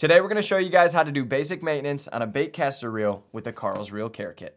Today we're going to show you guys how to do basic maintenance on a baitcaster reel with the 𝗙𝗲𝗋𝗄 kit.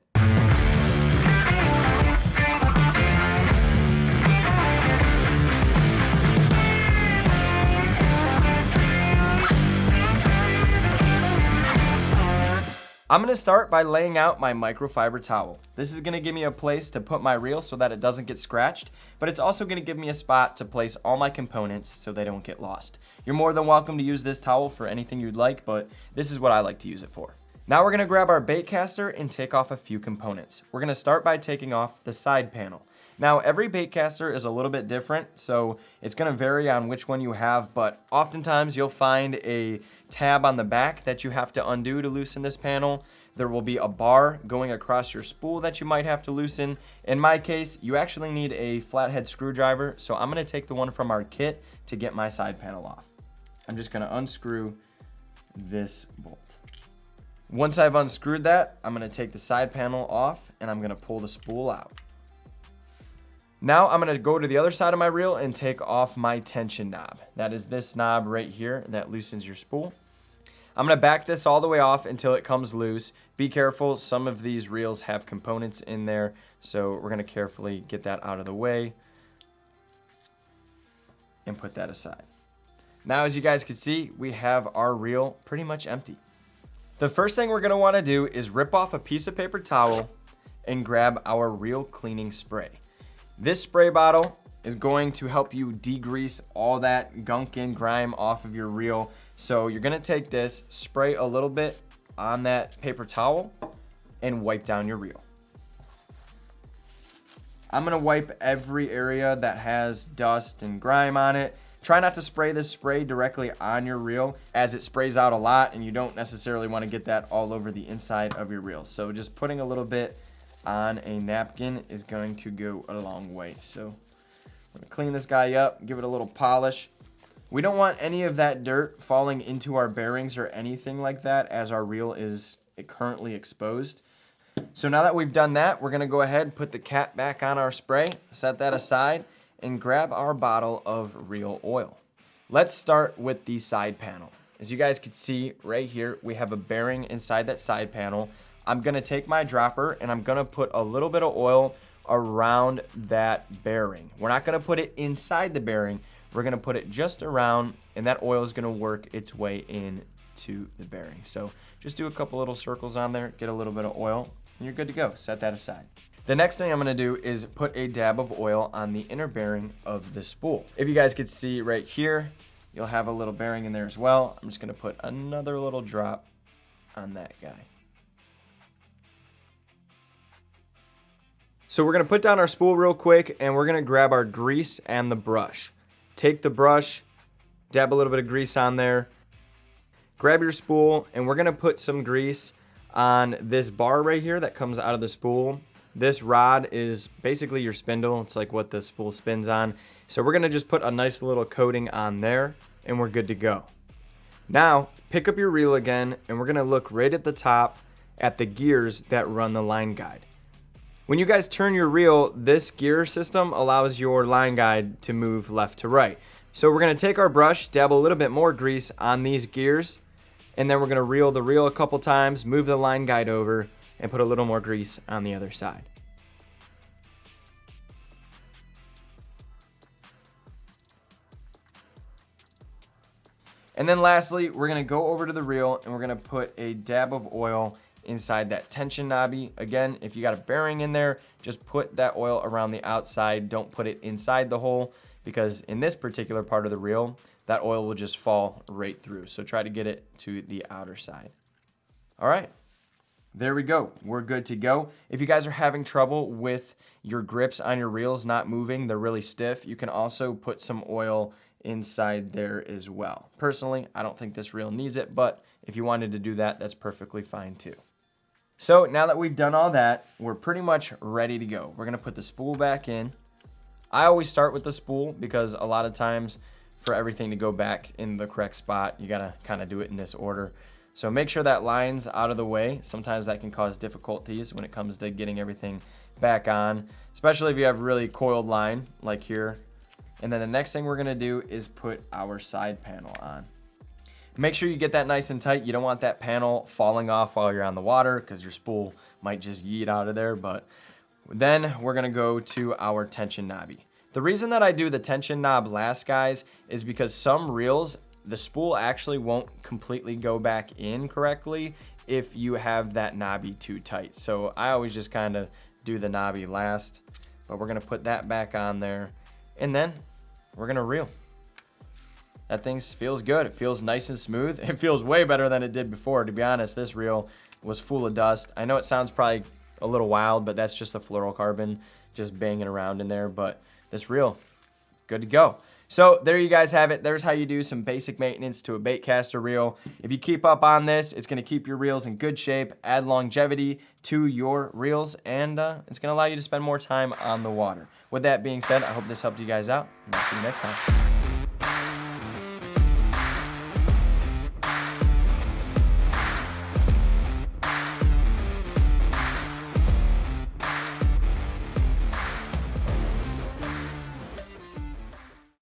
I'm going to start by laying out my microfiber towel. This is going to give me a place to put my reel so that it doesn't get scratched, but it's also going to give me a spot to place all my components so they don't get lost. You're more than welcome to use this towel for anything you'd like, but this is what I like to use it for. Now we're going to grab our baitcaster and take off a few components. We're going to start by taking off the side panel. Now every baitcaster is a little bit different, so it's going to vary on which one you have, but oftentimes you'll find a tab on the back that you have to undo to loosen this panel. There will be a bar going across your spool that you might have to loosen. In my case, you actually need a flathead screwdriver, so I'm going to take the one from our kit to get my side panel off. I'm just going to unscrew this bolt. Once I've unscrewed that, I'm going to take the side panel off and I'm going to pull the spool out. Now I'm going to go to the other side of my reel and take off my tension knob. That is this knob right here that loosens your spool. I'm going to back this all the way off until it comes loose. Be careful, some of these reels have components in there, so we're going to carefully get that out of the way and put that aside. Now, as you guys can see, we have our reel pretty much empty. The first thing we're going to want to do is rip off a piece of paper towel and grab our reel cleaning spray. This spray bottle is going to help you degrease all that gunk and grime off of your reel. So you're going to take this, spray a little bit on that paper towel, and wipe down your reel. I'm going to wipe every area that has dust and grime on it. Try not to spray this spray directly on your reel, as it sprays out a lot and you don't necessarily want to get that all over the inside of your reel. So just putting a little bit on a napkin is going to go a long way. So I'm going to clean this guy up, give it a little polish. We don't want any of that dirt falling into our bearings or anything like that, as our reel is currently exposed. So now that we've done that, we're going to go ahead and put the cap back on our spray, set that aside, and grab our bottle of reel oil. Let's start with the side panel. As you guys can see right here, we have a bearing inside that side panel. I'm going to take my dropper and I'm going to put a little bit of oil around that bearing. We're not going to put it inside the bearing. We're going to put it just around, and that oil is going to work its way into the bearing. So just do a couple little circles on there, get a little bit of oil, and you're good to go. Set that aside. The next thing I'm going to do is put a dab of oil on the inner bearing of the spool. If you guys could see right here, you'll have a little bearing in there as well. I'm just going to put another little drop on that guy. So we're going to put down our spool real quick, and we're going to grab our grease and the brush. Take the brush, dab a little bit of grease on there, grab your spool, and we're going to put some grease on this bar right here that comes out of the spool. This rod is basically your spindle. It's like what the spool spins on. So we're going to just put a nice little coating on there, and we're good to go. Now, pick up your reel again, and we're going to look right at the top at the gears that run the line guide. When you guys turn your reel, this gear system allows your line guide to move left to right. So we're going to take our brush, dab a little bit more grease on these gears, and then we're going to reel the reel a couple times, move the line guide over, and put a little more grease on the other side. And then lastly, we're going to go over to the reel and we're going to put a dab of oil inside that tension knobby. Again, if you got a bearing in there, just put that oil around the outside. Don't put it inside the hole, because in this particular part of the reel, that oil will just fall right through. So try to get it to the outer side. All right, there we go. We're good to go. If you guys are having trouble with your grips on your reels not moving, they're really stiff, you can also put some oil inside there as well. Personally, I don't think this reel needs it, but if you wanted to do that, that's perfectly fine too. So now that we've done all that, we're pretty much ready to go. We're going to put the spool back in. I always start with the spool because a lot of times for everything to go back in the correct spot, you got to kind of do it in this order. So make sure that line's out of the way. Sometimes that can cause difficulties when it comes to getting everything back on, especially if you have really coiled line like here. And then the next thing we're going to do is put our side panel on. Make sure you get that nice and tight. You don't want that panel falling off while you're on the water because your spool might just yeet out of there. But then we're gonna go to our tension knobby. The reason that I do the tension knob last, guys, is because some reels, the spool actually won't completely go back in correctly if you have that knobby too tight. So I always just kind of do the knobby last, but we're gonna put that back on there and then we're gonna reel. That thing feels good. It feels nice and smooth. It feels way better than it did before. To be honest, this reel was full of dust. I know it sounds probably a little wild, but that's just a fluorocarbon just banging around in there. But this reel, good to go. So there you guys have it. There's how you do some basic maintenance to a baitcaster reel. If you keep up on this, it's gonna keep your reels in good shape, add longevity to your reels, and it's gonna allow you to spend more time on the water. With that being said, I hope this helped you guys out, and I'll see you next time.